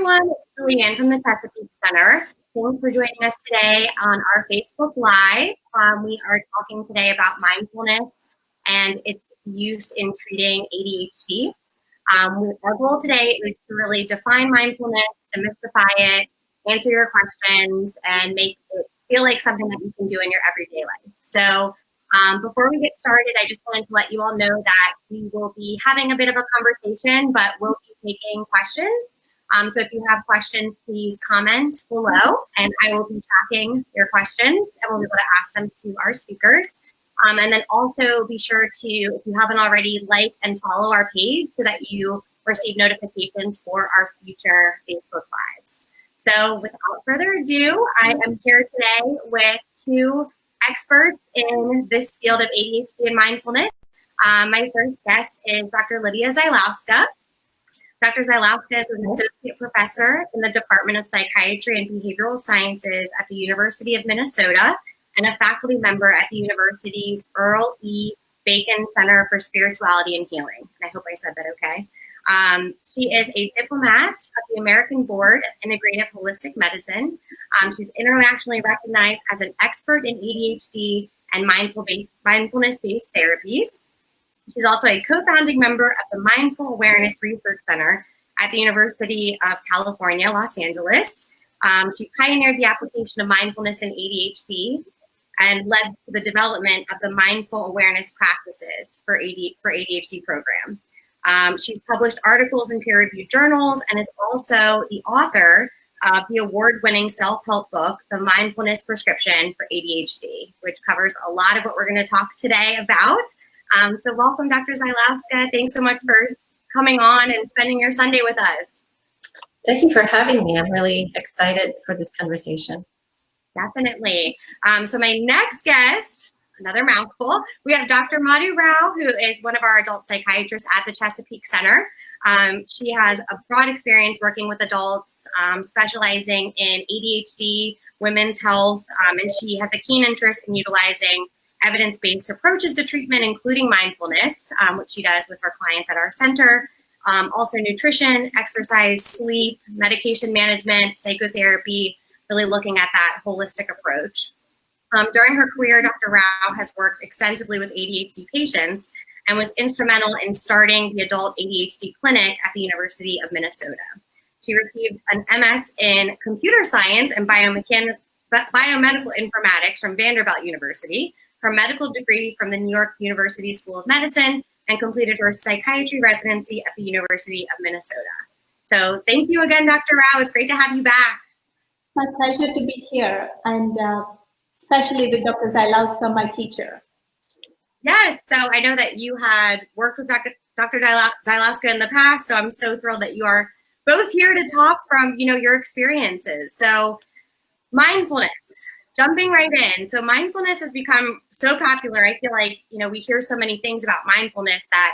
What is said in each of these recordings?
everyone, it's Julianne from the Chesapeake Center. Thanks for joining us today on our Facebook Live. We are talking today about mindfulness and its use in treating ADHD. Our goal today is to really define mindfulness, demystify it, answer your questions, and make it feel like something that you can do in your everyday life. So before we get started, I just wanted to let you all know that we will be having a bit of a conversation, but we'll be taking questions. So if you have questions, please comment below, and I will be tracking your questions, and we'll be able to ask them to our speakers. And then also be sure to, if you haven't already, like and follow our page so that you receive notifications for our future Facebook Lives. So without further ado, I am here today with two experts in this field of ADHD and mindfulness. My first guest is Dr. Lidia Zylowska. Dr. Zylowska is an associate professor in the Department of Psychiatry and Behavioral Sciences at the University of Minnesota and a faculty member at the university's Earl E. Bacon Center for Spirituality and Healing. I hope I said that okay. She is a diplomat of the American Board of Integrative Holistic Medicine. She's internationally recognized as an expert in ADHD and mindfulness-based therapies. She's also a co-founding member of the Mindful Awareness Research Center at the University of California, Los Angeles. She pioneered the application of mindfulness in ADHD and led to the development of the Mindful Awareness Practices for ADHD program. She's published articles in peer-reviewed journals and is also the author of the award-winning self-help book, The Mindfulness Prescription for ADHD, which covers a lot of what we're going to talk today about. So welcome, Dr. Zylowska. Thanks so much for coming on and spending your Sunday with us. Thank you for having me. I'm really excited for this conversation. Definitely. So my next guest, another mouthful, we have Dr. Madhu, who is one of our adult psychiatrists at the Chesapeake Center. She has a broad experience working with adults, specializing in ADHD, women's health, and she has a keen interest in utilizing evidence-based approaches to treatment, including mindfulness, which she does with her clients at our center. Also nutrition, exercise, sleep, medication management, psychotherapy, really looking at that holistic approach. During her career, Dr. Rao has worked extensively with ADHD patients and was instrumental in starting the adult ADHD clinic at the University of Minnesota. She received an MS in computer science and biomedical informatics from Vanderbilt University, her medical degree from the New York University School of Medicine, and completed her psychiatry residency at the University of Minnesota. So thank you again, Dr. Rao. It's great to have you back. My pleasure to be here, and especially with Dr. Zylowska, my teacher. Yes, so I know that you had worked with Dr. Zylowska in the past, so I'm so thrilled that you are both here to talk from, your experiences. So mindfulness, jumping right in. So mindfulness has become so popular. I feel like, we hear so many things about mindfulness that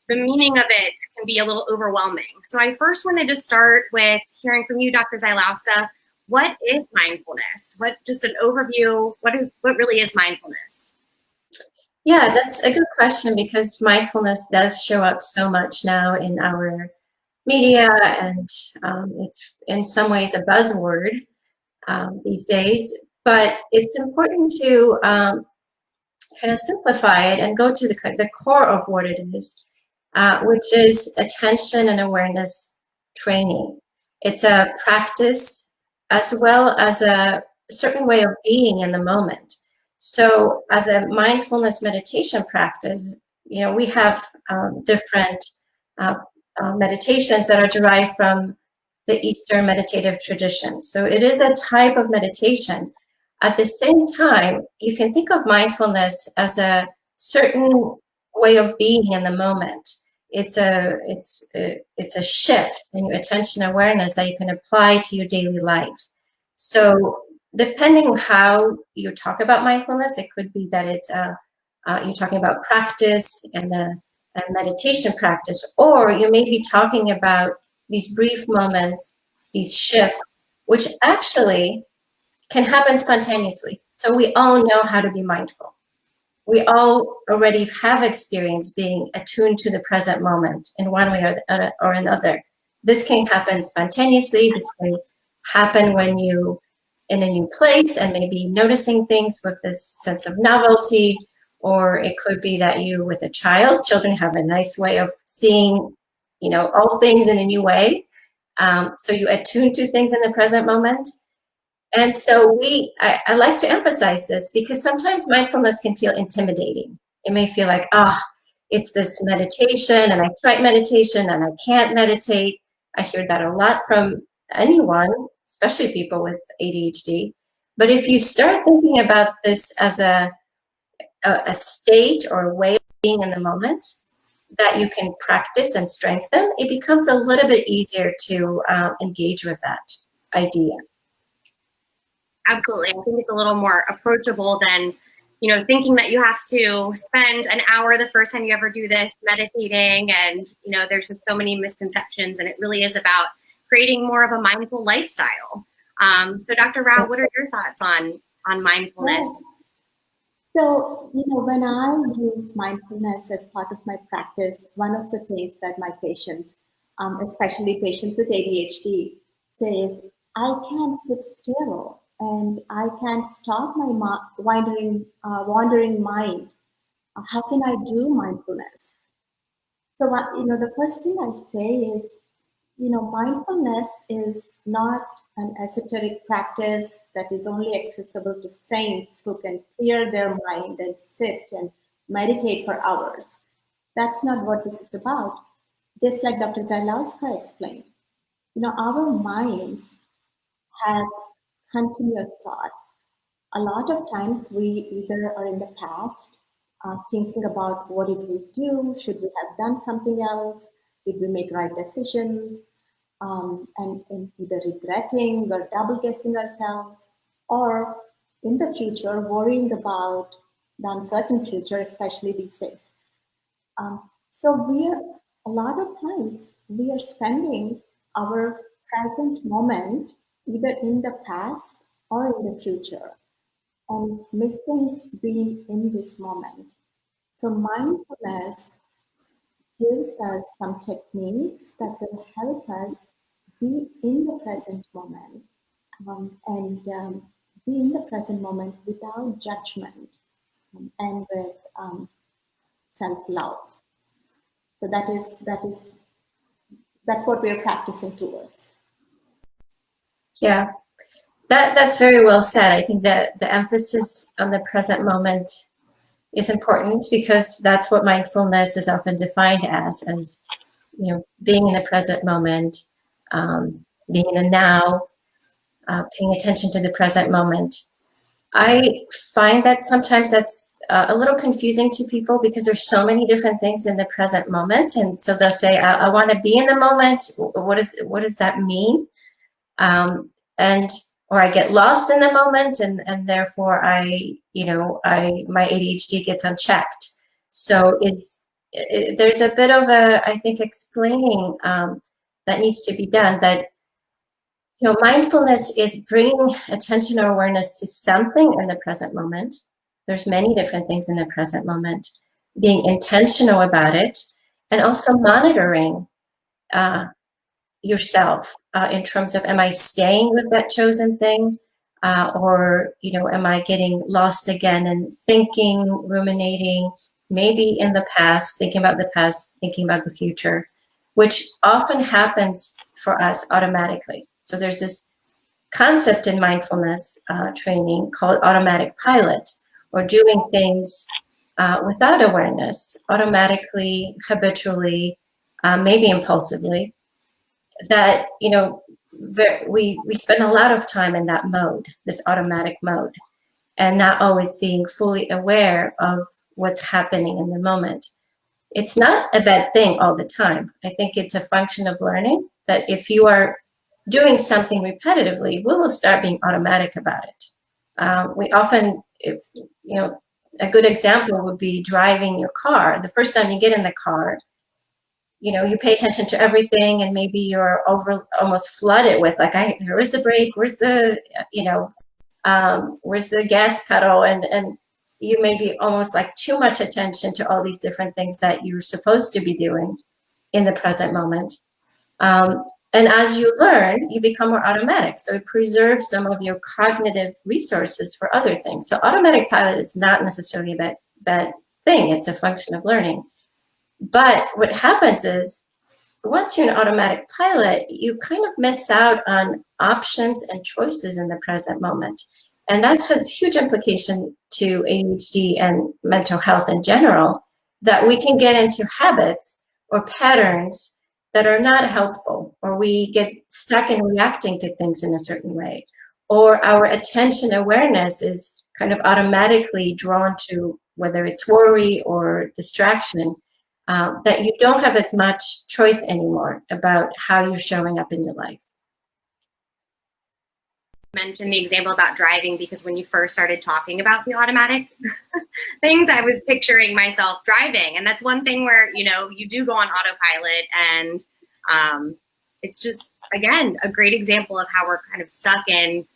the meaning of it can be a little overwhelming. So I first wanted to start with hearing from you, Dr. Zylowska. What is mindfulness? Just an overview, what really is mindfulness? Yeah, that's a good question, because mindfulness does show up so much now in our media, and it's in some ways a buzzword these days. But it's important to kind of simplify it and go to the core of what it is, which is attention and awareness training. It's a practice as well as a certain way of being in the moment. So as a mindfulness meditation practice, we have different meditations that are derived from the Eastern meditative tradition. So it is a type of meditation. At the same time, you can think of mindfulness as a certain way of being in the moment. It's a shift in your attention awareness that you can apply to your daily life. So depending on how you talk about mindfulness, it could be that it's you're talking about practice and a meditation practice, or you may be talking about these brief moments, these shifts, which actually can happen spontaneously. So we all know how to be mindful. We all already have experience being attuned to the present moment in one way or another. this can happen spontaneously. This can happen when you in a new place and maybe noticing things with this sense of novelty, or it could be that you with a child. Children have a nice way of seeing, all things in a new way. So you attune to things in the present moment. And so I like to emphasize this because sometimes mindfulness can feel intimidating. It may feel like, it's this meditation and I tried meditation and I can't meditate. I hear that a lot from anyone, especially people with ADHD. But if you start thinking about this as a state or a way of being in the moment that you can practice and strengthen, it becomes a little bit easier to engage with that idea. Absolutely. I think it's a little more approachable than, thinking that you have to spend an hour the first time you ever do this meditating. And, there's just so many misconceptions, and it really is about creating more of a mindful lifestyle. So Dr. Rao, what are your thoughts on mindfulness? So, when I use mindfulness as part of my practice, one of the things that my patients, especially patients with ADHD, say is, I can't sit still and I can't stop my wandering mind. How can I do mindfulness? So, the first thing I say is, mindfulness is not an esoteric practice that is only accessible to saints who can clear their mind and sit and meditate for hours. That's not what this is about. Just like Dr. Zylowska explained, our minds have continuous thoughts. A lot of times we either are in the past thinking about what did we do, should we have done something else, did we make right decisions, and either regretting or double guessing ourselves, or in the future worrying about the uncertain future, especially these days. So a lot of times we are spending our present moment either in the past or in the future and missing being in this moment. So mindfulness gives us some techniques that will help us be in the present moment and be in the present moment without judgment and with self-love. So that's what we're practicing towards. Yeah, that's very well said. I think that the emphasis on the present moment is important because that's what mindfulness is often defined as being in the present moment, being in the now, paying attention to the present moment. I find that sometimes that's a little confusing to people because there's so many different things in the present moment, and so they'll say, "I want to be in the moment." What does that mean? Or I get lost in the moment, and therefore my ADHD gets unchecked. So there's a bit of I think explaining that needs to be done. That mindfulness is bringing attention or awareness to something in the present moment. There's many different things in the present moment. Being intentional about it, and also monitoring yourself in terms of, am I staying with that chosen thing, or am I getting lost again and thinking, ruminating, maybe in the past, thinking about the past, thinking about the future, which often happens for us automatically. So there's this concept in mindfulness training called automatic pilot, or doing things without awareness, automatically, habitually, maybe impulsively. That we spend a lot of time in that mode, this automatic mode, and not always being fully aware of what's happening in the moment. It's not a bad thing all the time. I think it's a function of learning that if you are doing something repetitively, we will start being automatic about it. We often, a good example would be driving your car. The first time you get in the car, you pay attention to everything, and maybe you're almost flooded with where's the brake, where's the gas pedal, and you may be almost too much attention to all these different things that you're supposed to be doing in the present moment. And as you learn, you become more automatic. So it preserves some of your cognitive resources for other things. So automatic pilot is not necessarily a bad thing. It's a function of learning. But what happens is, once you're in automatic pilot, you kind of miss out on options and choices in the present moment. And that has huge implication to ADHD and mental health in general, that we can get into habits or patterns that are not helpful, or we get stuck in reacting to things in a certain way, or our attention awareness is kind of automatically drawn to whether it's worry or distraction, that you don't have as much choice anymore about how you're showing up in your life. Mentioned the example about driving, because when you first started talking about the automatic things, I was picturing myself driving, and that's one thing where you do go on autopilot, and it's just, again, a great example of how we're kind of stuck in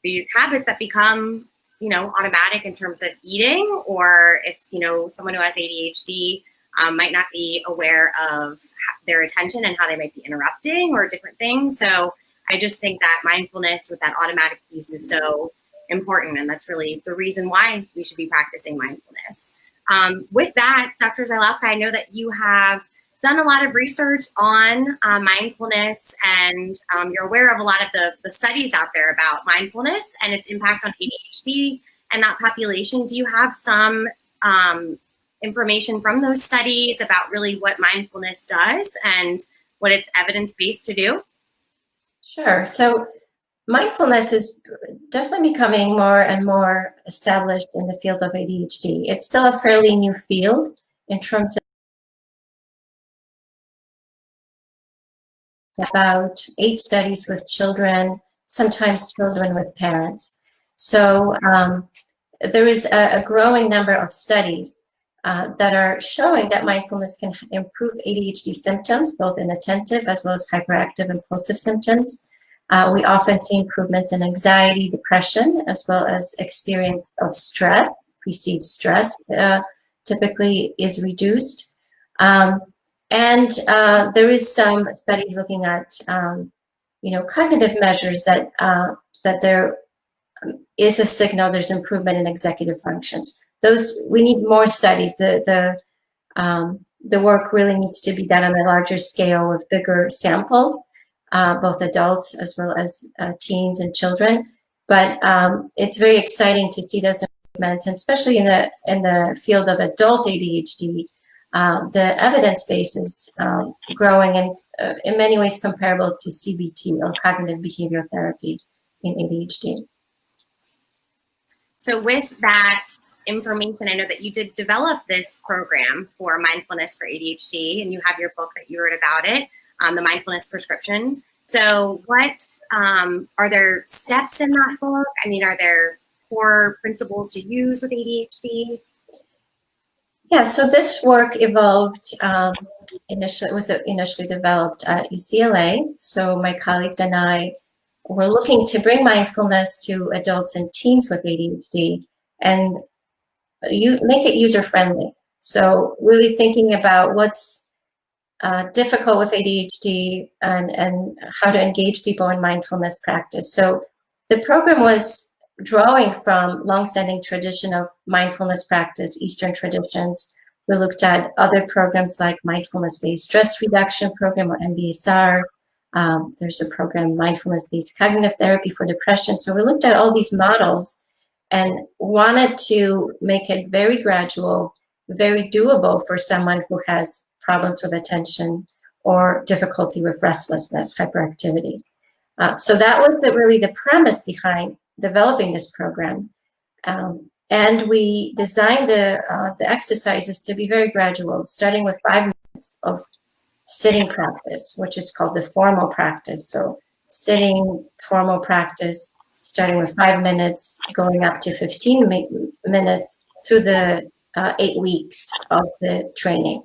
these habits that become automatic in terms of eating, or if someone who has ADHD might not be aware of their attention and how they might be interrupting or different things. So I just think that mindfulness with that automatic piece is so important, and that's really the reason why we should be practicing mindfulness. With that, Dr. Zylowska, I know that you have done a lot of research on mindfulness, and you're aware of a lot of the studies out there about mindfulness and its impact on ADHD and that population. Do you have some information from those studies about really what mindfulness does and what it's evidence-based to do? Sure. So mindfulness is definitely becoming more and more established in the field of ADHD. It's still a fairly new field in terms of about 8 studies with children, sometimes children with parents. So there is a growing number of studies that are showing that mindfulness can improve ADHD symptoms, both inattentive as well as hyperactive impulsive symptoms. We often see improvements in anxiety, depression, as well as experience of stress. Perceived stress typically is reduced. And there is some studies looking at, cognitive measures that there is a signal there's improvement in executive functions. We need more studies. The work really needs to be done on a larger scale with bigger samples, both adults as well as teens and children. But it's very exciting to see those improvements, and especially in the field of adult ADHD. The evidence base is growing and in many ways comparable to CBT, or cognitive behavioral therapy, in ADHD. So with that information, I know that you did develop this program for mindfulness for ADHD, and you have your book that you wrote about it, the Mindfulness Prescription. So what are there steps in that book? I mean, are there core principles to use with ADHD? Yeah, so this work evolved, was initially developed at UCLA. So my colleagues and I were looking to bring mindfulness to adults and teens with ADHD and make it user-friendly. So really thinking about what's difficult with ADHD and how to engage people in mindfulness practice. So the program was drawing from longstanding tradition of mindfulness practice, Eastern traditions. We looked at other programs like Mindfulness-based stress reduction program, or MBSR. There's a program, Mindfulness-based cognitive therapy for depression. So we looked at all these models and wanted to make it very gradual, very doable for someone who has problems with attention or difficulty with restlessness, hyperactivity. So that was really the premise behind developing this program. And we designed the exercises to be very gradual, starting with 5 minutes of sitting practice, which is called the formal practice. So sitting formal practice, starting with 5 minutes, going up to 15 minutes through the 8 weeks of the training.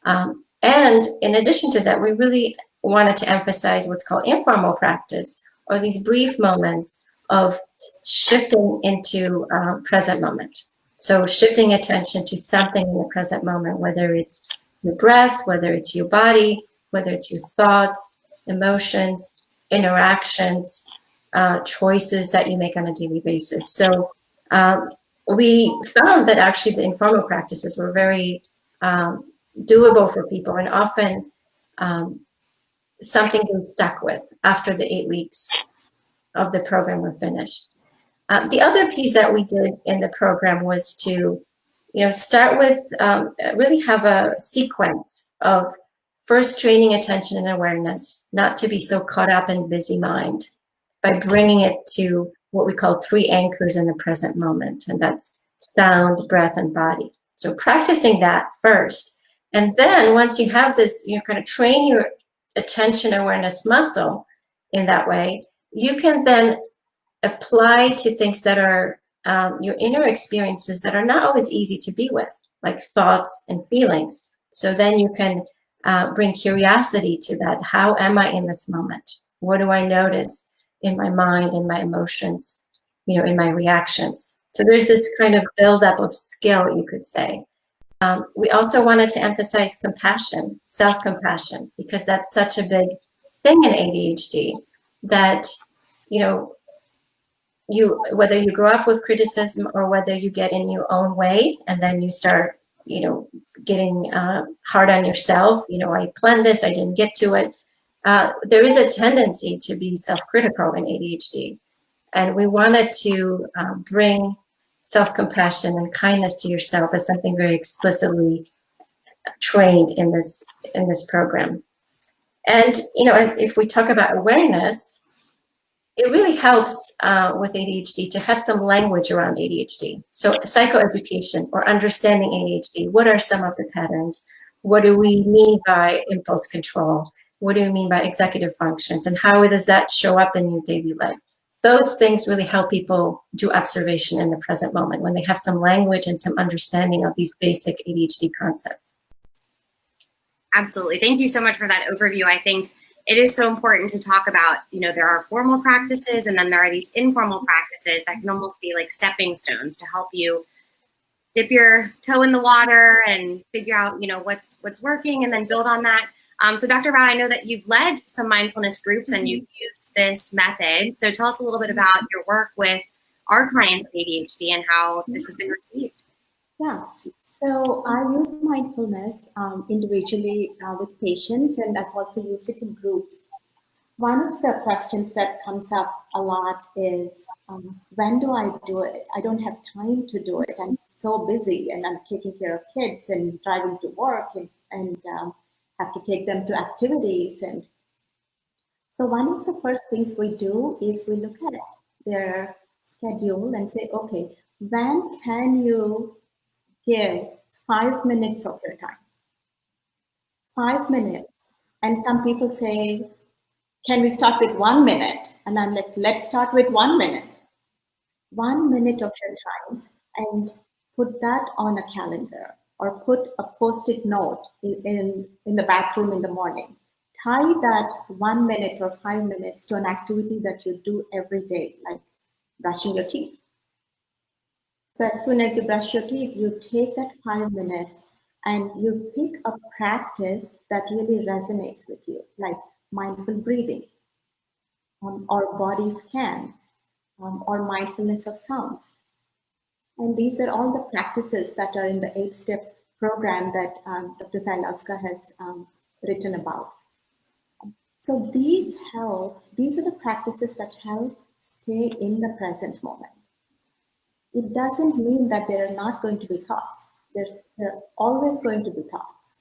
And in addition to that, we really wanted to emphasize what's called informal practice, or these brief moments of shifting into present moment. So shifting attention to something in the present moment, whether it's your breath, whether it's your body, whether it's your thoughts, emotions, interactions, choices that you make on a daily basis. So we found that actually the informal practices were very doable for people, and often something they stuck with after the 8 weeks of the program were finished. The other piece that we did in the program was to, start with really have a sequence of first training attention and awareness, not to be so caught up in busy mind, by bringing it to what we call 3 anchors in the present moment, and that's sound, breath, and body. So practicing that first, and then once you have this, kind of train your attention awareness muscle in that way, you can then apply to things that are your inner experiences that are not always easy to be with, like thoughts and feelings. So then you can bring curiosity to that. How am I in this moment? What do I notice in my mind, in my emotions, in my reactions? So there's this kind of buildup of skill, you could say. We also wanted to emphasize compassion, self-compassion, because that's such a big thing in ADHD that, whether you grow up with criticism or whether you get in your own way and then you start, getting hard on yourself, I planned this, I didn't get to it. There is a tendency to be self-critical in ADHD. And we wanted to bring self-compassion and kindness to yourself as something very explicitly trained in this program. And, if we talk about awareness, it really helps with ADHD to have some language around ADHD. So psychoeducation or understanding ADHD. What are some of the patterns? What do we mean by impulse control? What do we mean by executive functions? And how does that show up in your daily life? Those things really help people do observation in the present moment when they have some language and some understanding of these basic ADHD concepts. Absolutely. Thank you so much for that overview. I think it is so important to talk about, there are formal practices and then there are these informal practices that can almost be like stepping stones to help you dip your toe in the water and figure out, what's working and then build on that. So Dr. Rao, I know that you've led some mindfulness groups and you've used this method. So tell us a little bit about your work with our clients with ADHD and how this has been received. Yeah, so I use mindfulness individually with patients, and I've also used it in groups. One of the questions that comes up a lot is, when do I do it? I don't have time to do it. I'm so busy and I'm taking care of kids and driving to work and have to take them to activities. And so one of the first things we do is we look at their schedule and say, okay, when can you give 5 minutes of your time? 5 minutes. And some people say, can we start with 1 minute? And I'm like, let's start with 1 minute. 1 minute of your time, and put that on a calendar or put a post-it note in the bathroom in the morning. Tie that 1 minute or 5 minutes to an activity that you do every day, like brushing your teeth. So as soon as you brush your teeth, you take that 5 minutes and you pick a practice that really resonates with you, like mindful breathing, or body scan, or mindfulness of sounds. And these are all the practices that are in the 8-step program that Dr. Zylowska has written about. So these are the practices that help stay in the present moment. It doesn't mean that there are not going to be thoughts. There are always going to be thoughts.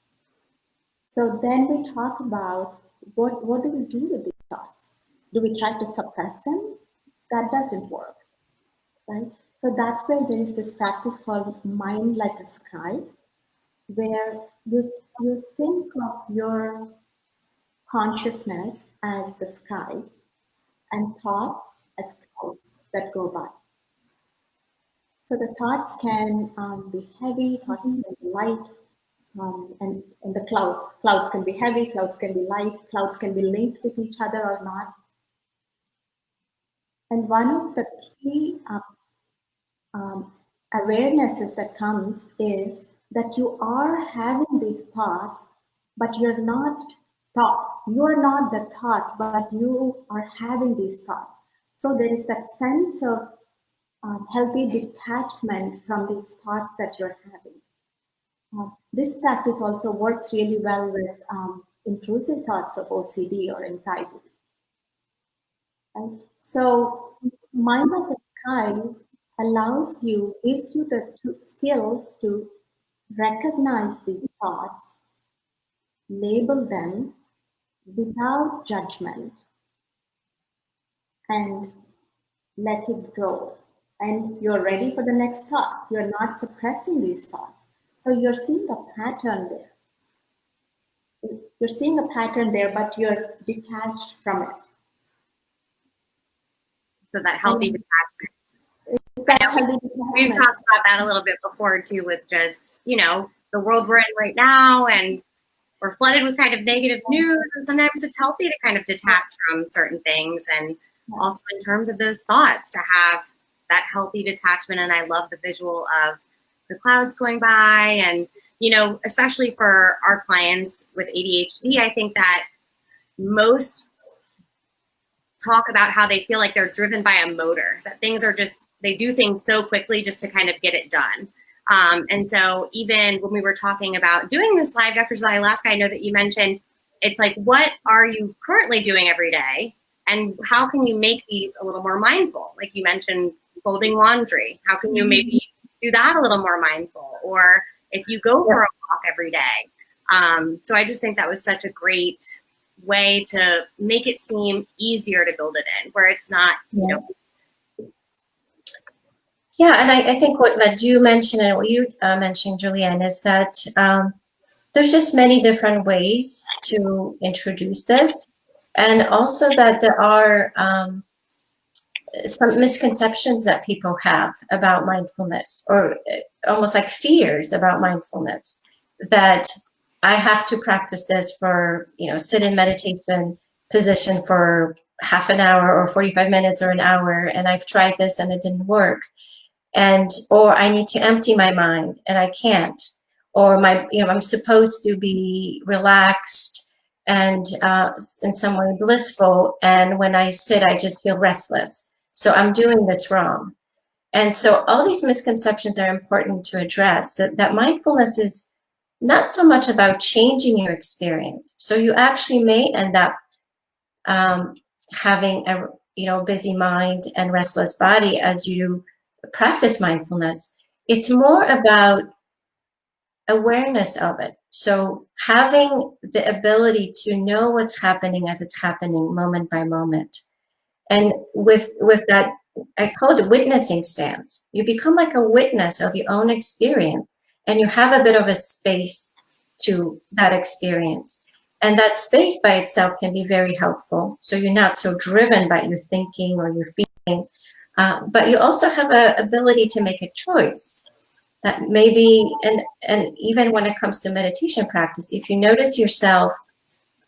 So then we talk about what do we do with these thoughts? Do we try to suppress them? That doesn't work, right? So that's where there is this practice called mind like a sky, where you think of your consciousness as the sky and thoughts as clouds that go by. So the thoughts can be heavy, thoughts can be light, and the clouds can be heavy, clouds can be light, clouds can be linked with each other or not. And one of the key awarenesses that comes is that you are having these thoughts, but you're not thought. You are not the thought, but you are having these thoughts. So there is that sense of healthy detachment from these thoughts that you're having. This practice also works really well with intrusive thoughts of OCD or anxiety. Right? So, Mind like a Sky allows you, gives you the skills to recognize these thoughts, label them without judgment, and let it go. And you're ready for the next thought. You're not suppressing these thoughts. So you're seeing a pattern there. You're seeing a pattern there, but you're detached from it. So that healthy detachment. That I know healthy we've detachment. talked about that a little bit before too, with just, the world we're in right now, and we're flooded with kind of negative news, and sometimes it's healthy to kind of detach from certain things, and also in terms of those thoughts, to have that healthy detachment. And I love the visual of the clouds going by, and especially for our clients with ADHD, I think that most talk about how they feel like they're driven by a motor, that things are just, they do things so quickly just to kind of get it done. And so even when we were talking about doing this live, Dr. Zylowska, I know that you mentioned, it's like, what are you currently doing every day? And how can you make these a little more mindful? Like you mentioned, folding laundry. How can you maybe do that a little more mindful? Or if you go for a walk every day. So I just think that was such a great way to make it seem easier to build it in, where it's not, Yeah, and I think what Madhu mentioned and what you mentioned, Julianne, is that there's just many different ways to introduce this, and also that there are some misconceptions that people have about mindfulness, or almost like fears about mindfulness, that I have to practice this for, sit in meditation position for half an hour or 45 minutes or an hour, and I've tried this and it didn't work. Or I need to empty my mind and I can't, or I'm supposed to be relaxed and in some way blissful, and when I sit, I just feel restless. So I'm doing this wrong. And so all these misconceptions are important to address. That mindfulness is not so much about changing your experience. So you actually may end up having a busy mind and restless body as you practice mindfulness. It's more about awareness of it. So having the ability to know what's happening as it's happening moment by moment. And with that, I call it a witnessing stance. You become like a witness of your own experience, and you have a bit of a space to that experience. And that space by itself can be very helpful. So you're not so driven by your thinking or your feeling, but you also have an ability to make a choice. That maybe, and even when it comes to meditation practice, if you notice yourself,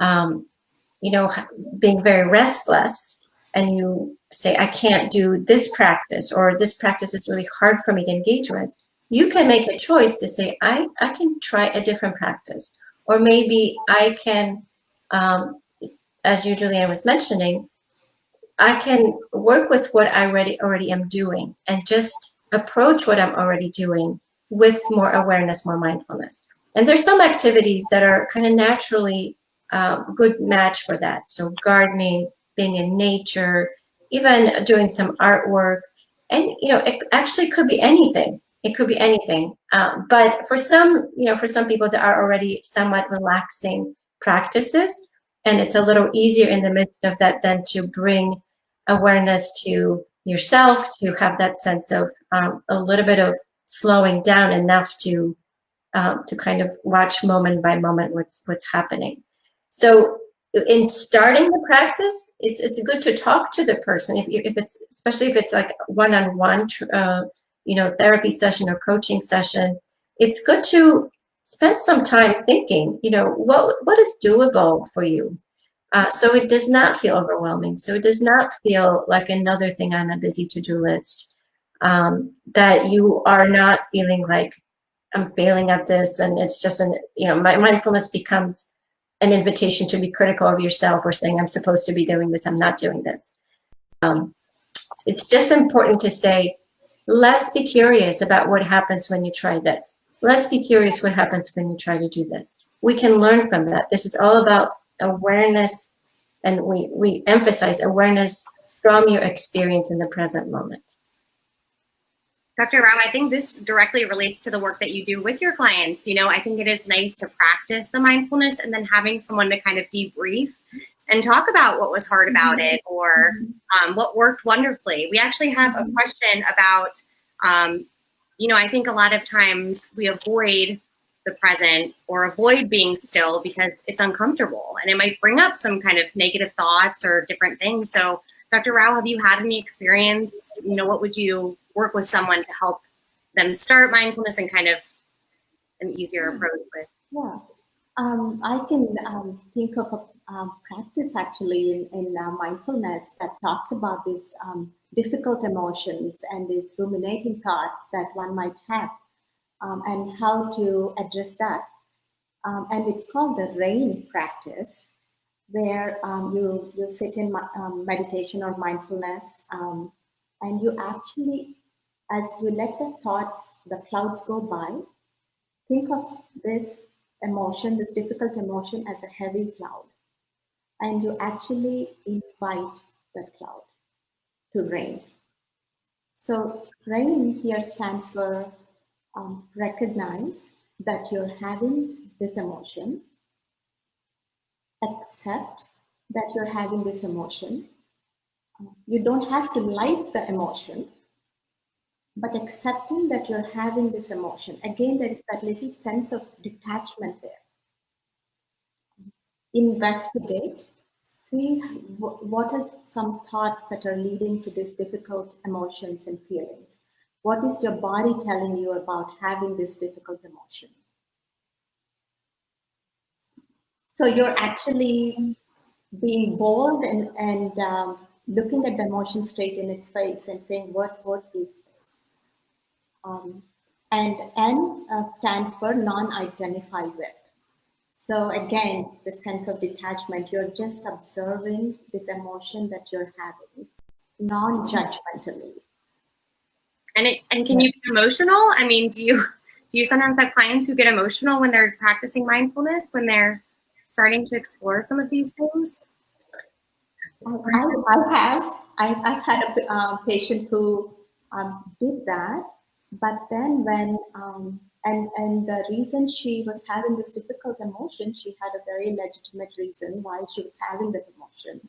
being very restless, and you say, I can't do this practice, or this practice is really hard for me to engage with, you can make a choice to say, I can try a different practice. Or maybe I can, as you, Julianne, was mentioning, I can work with what I already am doing, and just approach what I'm already doing with more awareness, more mindfulness. And there's some activities that are kind of naturally good match for that. So gardening, being in nature, even doing some artwork, and it actually could be anything. It could be anything. But for some people, there are already somewhat relaxing practices, and it's a little easier in the midst of that than to bring awareness to yourself, to have that sense of a little bit of slowing down enough to kind of watch moment by moment what's happening. So in starting the practice, it's good to talk to the person, if it's, especially if it's like one-on-one therapy session or coaching session. It's good to spend some time thinking, what is doable for you. So it does not feel overwhelming. So it does not feel like another thing on a busy to-do list, that you are not feeling like I'm failing at this. And it's just my mindfulness becomes an invitation to be critical of yourself or saying, I'm supposed to be doing this, I'm not doing this. It's just important to say, let's be curious about what happens when you try this. Let's be curious what happens when you try to do this. We can learn from that. This is all about awareness, and we emphasize awareness from your experience in the present moment. Dr. Rao, I think this directly relates to the work that you do with your clients. You know, I think it is nice to practice the mindfulness and then having someone to kind of debrief and talk about what was hard about it, or what worked wonderfully. We actually have a question about, you know, I think a lot of times we avoid the present or avoid being still because it's uncomfortable and it might bring up some kind of negative thoughts or different things. So Dr. Rao, have you had any experience? You know, what would you work with someone to help them start mindfulness and kind of an easier approach with? Yeah, I can think of a practice actually in mindfulness that talks about these difficult emotions and these ruminating thoughts that one might have, and how to address that. And it's called the RAIN practice, where you sit in meditation or mindfulness, and you actually, as you let the thoughts, the clouds go by, think of this emotion, this difficult emotion, as a heavy cloud. And you actually invite that cloud to rain. So RAIN here stands for recognize that you're having this emotion, accept that you're having this emotion. You don't have to like the emotion, but accepting that you're having this emotion. Again, there is that little sense of detachment there. Investigate, see what are some thoughts that are leading to these difficult emotions and feelings. What is your body telling you about having this difficult emotion? So you're actually being bold and looking at the emotion straight in its face and saying, what is this? And N stands for non-identify with. So again, the sense of detachment, you're just observing this emotion that you're having, non-judgmentally. And can you be emotional? I mean, do you sometimes have clients who get emotional when they're practicing mindfulness, when they're starting to explore some of these things? I've had a patient who did that, but then when and the reason she was having this difficult emotion, she had a very legitimate reason why she was having that emotion.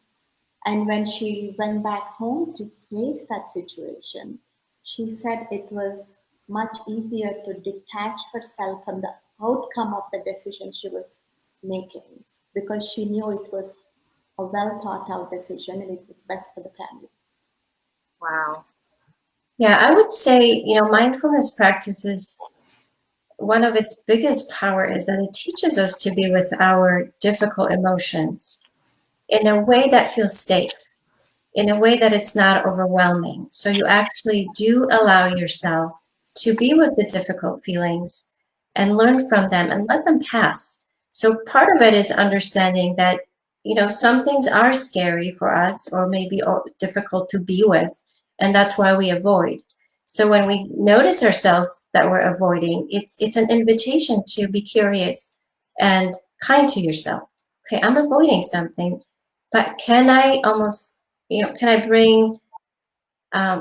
And when she went back home to face that situation, she said it was much easier to detach herself from the outcome of the decision she was making, because she knew it was a well thought out decision and it was best for the family. Wow. Yeah, I would say, mindfulness practices, one of its biggest power is that it teaches us to be with our difficult emotions in a way that feels safe, in a way that it's not overwhelming. So you actually do allow yourself to be with the difficult feelings and learn from them and let them pass. So part of it is understanding that, some things are scary for us or maybe difficult to be with, and that's why we avoid. So when we notice ourselves that we're avoiding, it's an invitation to be curious and kind to yourself. Okay, I'm avoiding something, but can I bring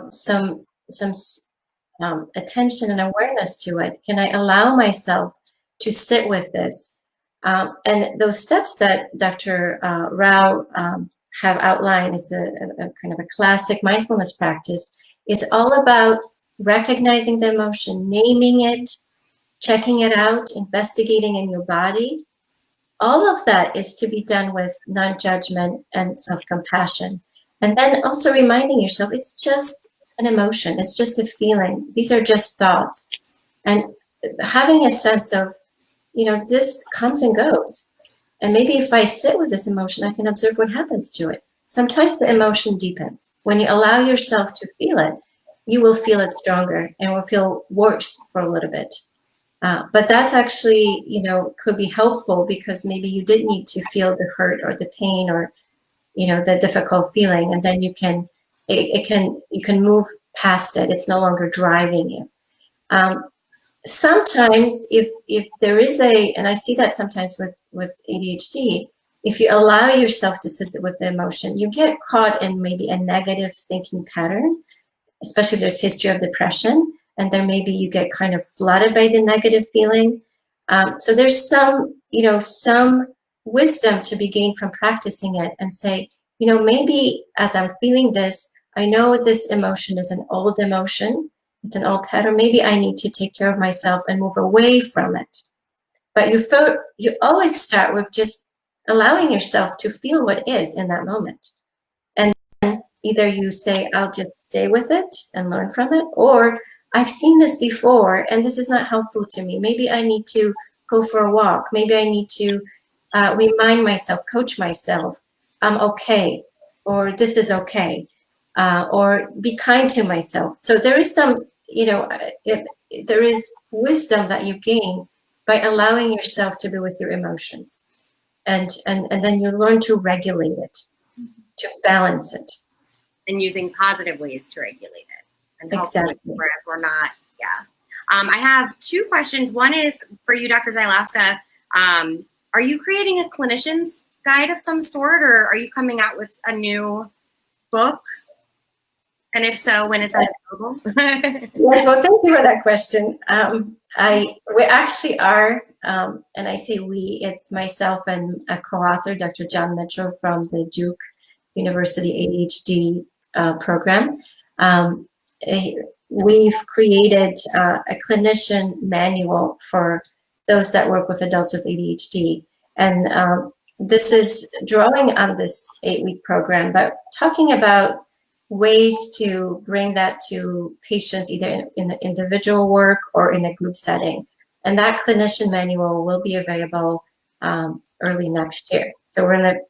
some attention and awareness to it? Can I allow myself to sit with this? And those steps that Dr. Rao have outlined is a kind of a classic mindfulness practice. It's all about recognizing the emotion, naming it, checking it out, investigating in your body. All of that is to be done with non-judgment and self-compassion. And then also reminding yourself, it's just an emotion. It's just a feeling. These are just thoughts. And having a sense of, this comes and goes. And maybe if I sit with this emotion, I can observe what happens to it. Sometimes the emotion deepens. When you allow yourself to feel it, you will feel it stronger and will feel worse for a little bit. But that's actually, could be helpful because maybe you did need to feel the hurt or the pain or, the difficult feeling, and then you can move past it. It's no longer driving you. Sometimes if there is and I see that sometimes with ADHD, if you allow yourself to sit with the emotion, you get caught in maybe a negative thinking pattern, especially if there's history of depression, and then maybe you get kind of flooded by the negative feeling. So there's some wisdom to be gained from practicing it and say, maybe as I'm feeling this, I know this emotion is an old emotion. It's an old pattern. Maybe I need to take care of myself and move away from it. But you always start with just allowing yourself to feel what is in that moment. And then either you say, I'll just stay with it and learn from it, or I've seen this before and this is not helpful to me. Maybe I need to go for a walk. Maybe I need to remind myself, coach myself, I'm okay, or this is okay. Or be kind to myself. So there is some, there is wisdom that you gain by allowing yourself to be with your emotions, and then you learn to regulate it, to balance it, and using positive ways to regulate it. And exactly. Whereas we're not, yeah. I have two questions. One is for you, Dr. Zylowska. Are you creating a clinician's guide of some sort, or are you coming out with a new book? And if so, when is that available? Yes, well, thank you for that question. We actually are, and I say we, it's myself and a co-author, Dr. John Mitchell from the Duke University ADHD program. We've created a clinician manual for those that work with adults with ADHD. And this is drawing on this 8-week program, but talking about ways to bring that to patients either in the individual work or in a group setting. And that clinician manual will be available early next year. So we're in the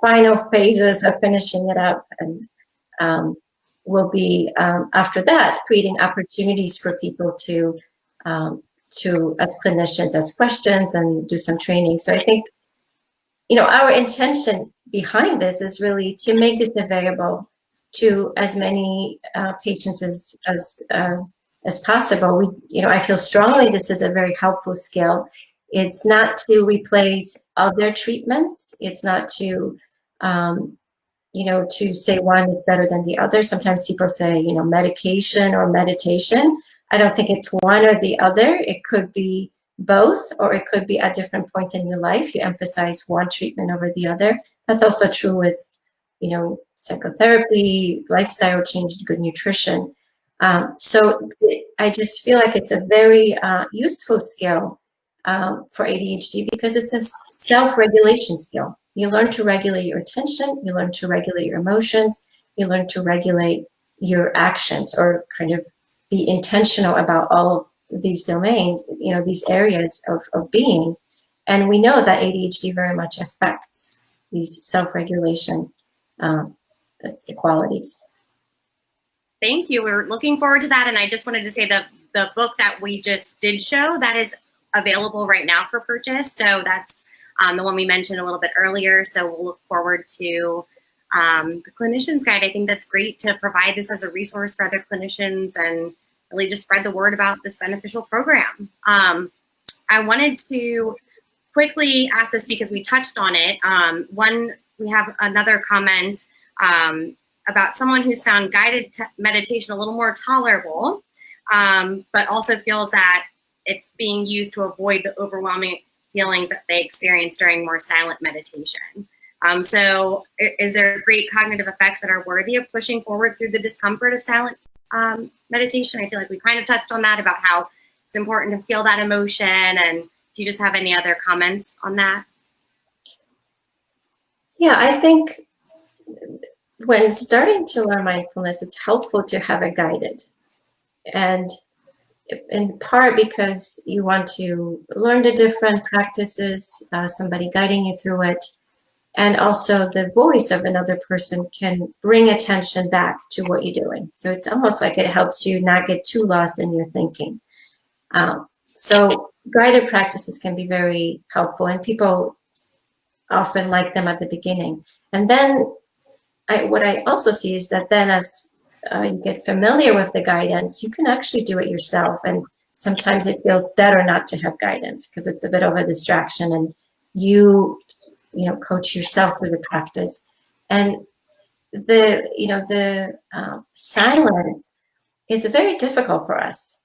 final phases of finishing it up, and we'll be, after that, creating opportunities for people to as clinicians, ask questions and do some training. So I think, our intention behind this is really to make this available to as many patients as possible. I feel strongly this is a very helpful skill. It's not to replace other treatments. It's not to, to say one is better than the other. Sometimes people say, medication or meditation. I don't think it's one or the other. It could be both, or it could be at different points in your life. You emphasize one treatment over the other. That's also true with, psychotherapy, lifestyle change, good nutrition. So I just feel like it's a very useful skill for ADHD because it's a self-regulation skill. You learn to regulate your attention, you learn to regulate your emotions, you learn to regulate your actions, or kind of be intentional about all of these domains, these areas of being. And we know that ADHD very much affects these self-regulation qualities. Thank you. We're looking forward to that. And I just wanted to say the book that we just did show, that is available right now for purchase. So that's the one we mentioned a little bit earlier. So we'll look forward to the clinician's guide. I think that's great to provide this as a resource for other clinicians and really just spread the word about this beneficial program. I wanted to quickly ask this because we touched on it. We have another comment about someone who's found guided meditation a little more tolerable, but also feels that it's being used to avoid the overwhelming feelings that they experience during more silent meditation. So is there great cognitive effects that are worthy of pushing forward through the discomfort of silent meditation? I feel like we kind of touched on that, about how it's important to feel that emotion. And do you just have any other comments on that? Yeah, I think when starting to learn mindfulness, it's helpful to have it guided. And in part because you want to learn the different practices, somebody guiding you through it. And also the voice of another person can bring attention back to what you're doing. So it's almost like it helps you not get too lost in your thinking. So guided practices can be very helpful, and people often like them at the beginning. And then what I also see is that then as you get familiar with the guidance, you can actually do it yourself. And sometimes it feels better not to have guidance because it's a bit of a distraction, and you coach yourself through the practice. And the silence is very difficult for us.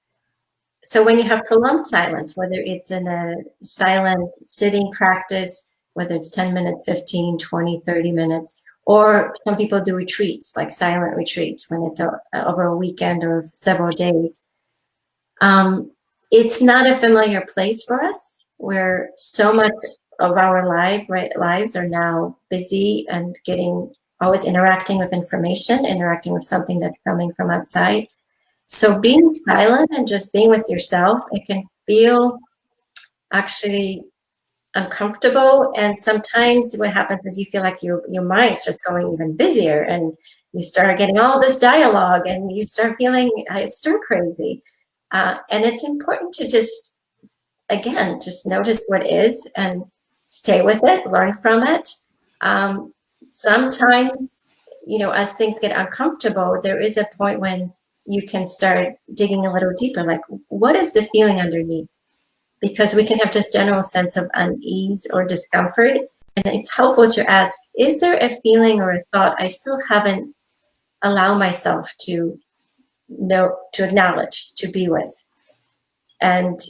So when you have prolonged silence, whether it's in a silent sitting practice, whether it's 10 minutes, 15, 20, 30 minutes, or some people do retreats, like silent retreats, when it's over a weekend or several days. It's not a familiar place for us, where so much of our lives are now busy and always interacting with information, interacting with something that's coming from outside. So being silent and just being with yourself, it can feel actually uncomfortable. And sometimes what happens is you feel like your mind starts going even busier, and you start getting all this dialogue, and you start feeling stir crazy. And it's important to just notice what is and stay with it, learn from it. Sometimes, as things get uncomfortable, there is a point when you can start digging a little deeper, like what is the feeling underneath? Because we can have just general sense of unease or discomfort. And it's helpful to ask, is there a feeling or a thought I still haven't allowed myself to know, to acknowledge, to be with? And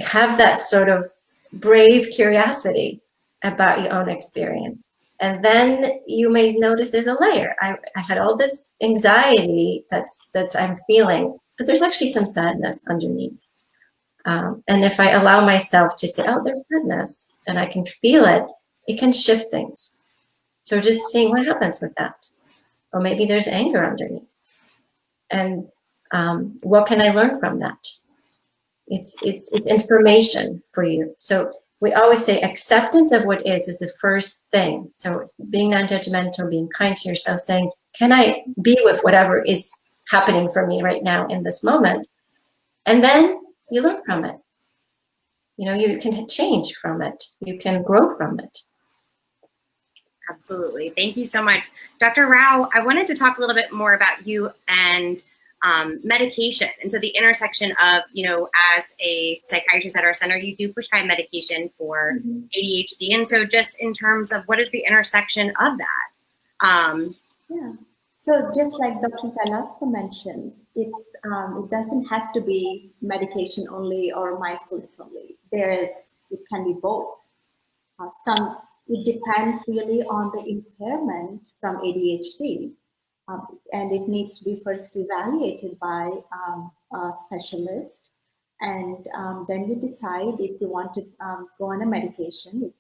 have that sort of brave curiosity about your own experience. And then you may notice there's a layer. I had all this anxiety that's I'm feeling, but there's actually some sadness underneath. And if I allow myself to say, oh, there's sadness, and I can feel it, it can shift things. So just seeing what happens with that. Or maybe there's anger underneath. And what can I learn from that? It's information for you. So we always say acceptance of what is the first thing. So being non-judgmental, being kind to yourself, saying, can I be with whatever is happening for me right now in this moment? And then you learn from it. You can change from it. You can grow from it. Absolutely. Thank you so much. Dr. Rao, I wanted to talk a little bit more about you and medication. And so the intersection of, as a psychiatrist at our center, you do prescribe medication for ADHD. And so just in terms of what is the intersection of that? Yeah. So just like Dr. Zylowska mentioned, it doesn't have to be medication only or mindfulness only. It can be both. It depends really on the impairment from ADHD. And it needs to be first evaluated by a specialist. And then you decide if you want to go on a medication.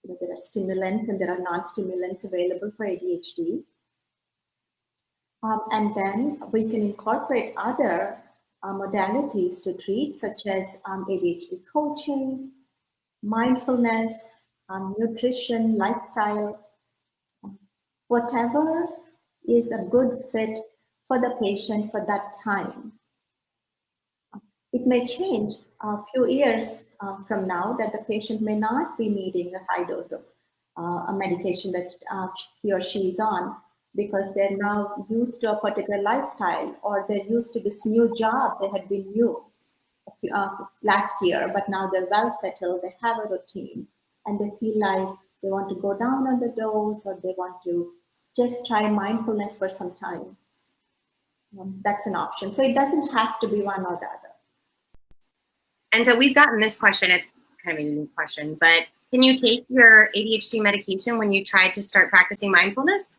There are stimulants and there are non-stimulants available for ADHD. And then we can incorporate other modalities to treat, such as ADHD coaching, mindfulness, nutrition, lifestyle, whatever is a good fit for the patient for that time. It may change a few years from now that the patient may not be needing a high dose of a medication that he or she is on, because they're now used to a particular lifestyle, or they're used to this new job they had been new last year, but now they're well settled, they have a routine, and they feel like they want to go down on the dose, or they want to just try mindfulness for some time. That's an option. So it doesn't have to be one or the other. And so we've gotten this question. It's kind of a unique question, but can you take your ADHD medication when you try to start practicing mindfulness?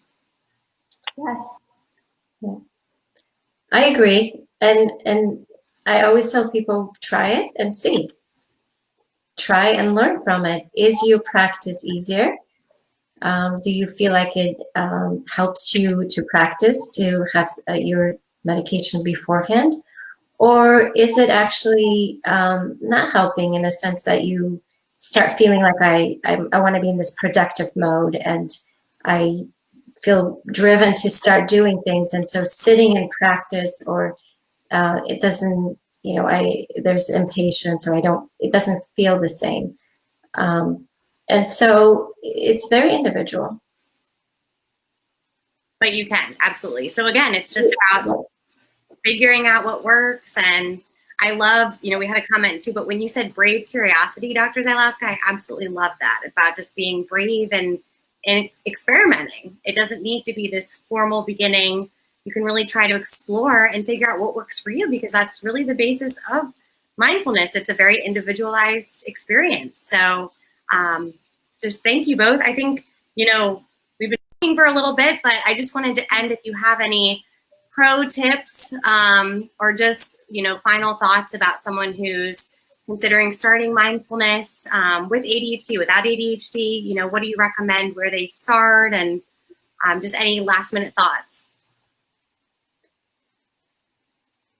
Yes. Yeah. I agree. And I always tell people, try it and see. Try and learn from it. Is your practice easier? Do you feel like it helps you to practice, to have your medication beforehand? Or is it actually not helping, in a sense that you start feeling like I want to be in this productive mode, and I feel driven to start doing things, and so sitting in practice, or it doesn't there's impatience, or it doesn't feel the same. And so it's very individual. But you can, absolutely. So again, it's just about figuring out what works. And I love, we had a comment too, but when you said brave curiosity, Dr. Zylowska, I absolutely love that, about just being brave and experimenting. It doesn't need to be this formal beginning. You can really try to explore and figure out what works for you, because that's really the basis of mindfulness. It's a very individualized experience. So just thank you both. I think, we've been talking for a little bit, but I just wanted to end, if you have any pro tips or just, final thoughts about someone who's considering starting mindfulness with ADHD, without ADHD, what do you recommend, where they start, and just any last minute thoughts?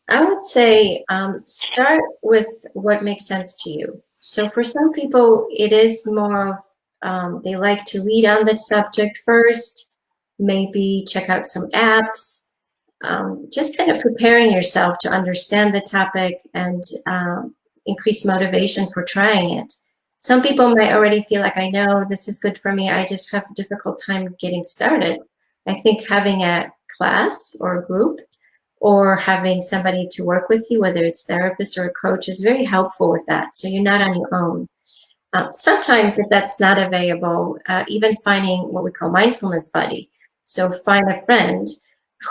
I would say start with what makes sense to you. So for some people, it is more of, they like to read on the subject first, maybe check out some apps, just kind of preparing yourself to understand the topic and increase motivation for trying it. Some people might already feel like, I know this is good for me, I just have a difficult time getting started. I think having a class or a group, or having somebody to work with you, whether it's therapist or a coach, is very helpful with that. So you're not on your own. Sometimes if that's not available, even finding what we call mindfulness buddy. So find a friend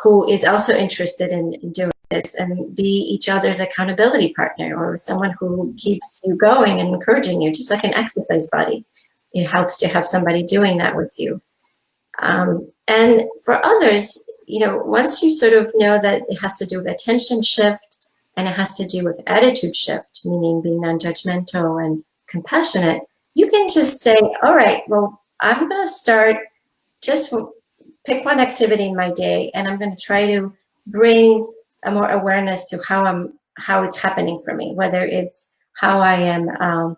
who is also interested in doing this, and be each other's accountability partner, or someone who keeps you going and encouraging you, just like an exercise buddy. It helps to have somebody doing that with you. And for others, once you sort of know that it has to do with attention shift, and it has to do with attitude shift, meaning being non-judgmental and compassionate, you can just say, all right, well, I'm going to start, just pick one activity in my day, and I'm going to try to bring a more awareness to how it's happening for me, whether it's how I am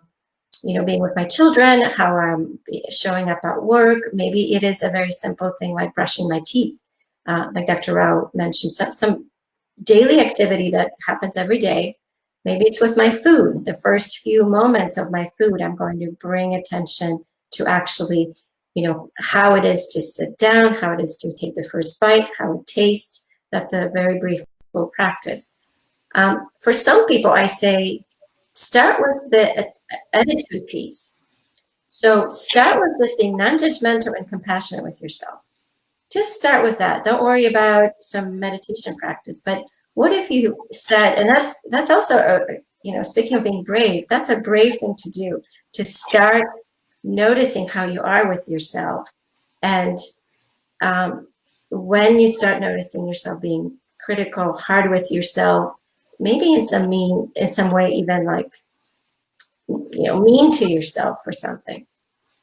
being with my children, how I'm showing up at work. Maybe it is a very simple thing like brushing my teeth. Like Dr. Rao mentioned, some daily activity that happens every day. Maybe it's with my food. The first few moments of my food, I'm going to bring attention to actually, how it is to sit down, how it is to take the first bite, how it tastes. That's a very brief practice. For some people, I say, start with the attitude piece. So start with this, being non-judgmental and compassionate with yourself. Just start with that. Don't worry about some meditation practice. But what if you said, and that's also, speaking of being brave, that's a brave thing to do, to start noticing how you are with yourself. And when you start noticing yourself being critical, hard with yourself, maybe in some way, even like, mean to yourself or something,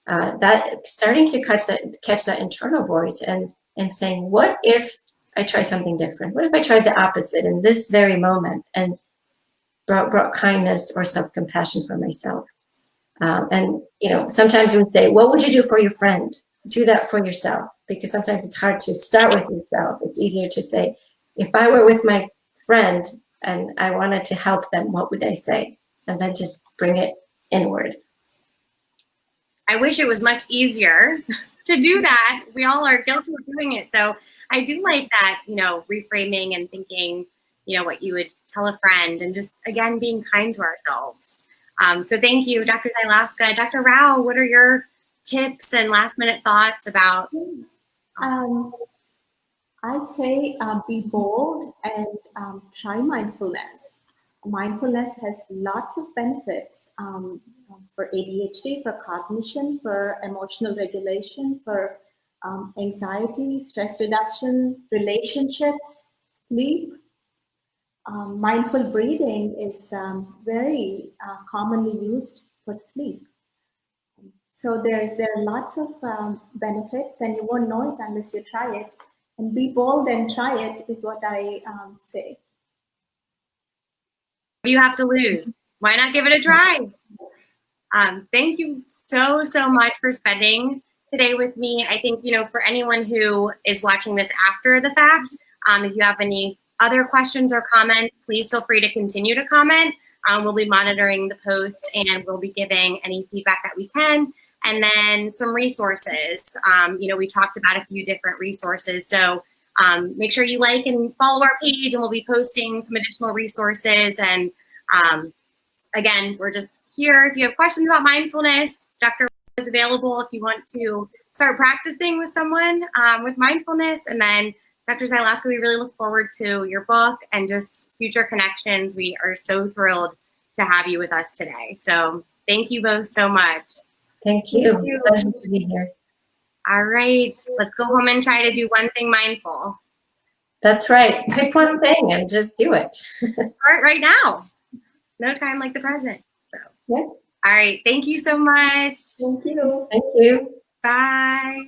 that starting to catch that internal voice and saying, what if I try something different? What if I tried the opposite in this very moment and brought kindness or self-compassion for myself? And sometimes we say, what would you do for your friend? Do that for yourself, because sometimes it's hard to start with yourself. It's easier to say, if I were with my friend and I wanted to help them, what would I say? And then just bring it inward. I wish it was much easier to do that. We all are guilty of doing it. So I do like that, reframing and thinking, what you would tell a friend, and just, again, being kind to ourselves. So thank you, Dr. Zylowska. Dr. Rao, what are your tips and last minute thoughts about? I say be bold and try mindfulness. Mindfulness has lots of benefits for ADHD, for cognition, for emotional regulation, for anxiety, stress reduction, relationships, sleep. Mindful breathing is very commonly used for sleep. So there are lots of benefits, and you won't know it unless you try it. And be bold and try it is what I say. What do you have to lose? Why not give it a try? Thank you so much for spending today with me. I think, for anyone who is watching this after the fact, if you have any other questions or comments, please feel free to continue to comment. We'll be monitoring the post and we'll be giving any feedback that we can. And then some resources. We talked about a few different resources. So make sure you like and follow our page, and we'll be posting some additional resources. And again, we're just here. If you have questions about mindfulness, Dr. is available if you want to start practicing with someone with mindfulness. And then Dr. Zylowska, we really look forward to your book and just future connections. We are so thrilled to have you with us today. So thank you both so much. Thank you. Pleasure to be here. All right, let's go home and try to do one thing mindful. That's right. Pick one thing and just do it. Start right now. No time like the present. So, yeah. All right. Thank you so much. Thank you. Thank you. Bye.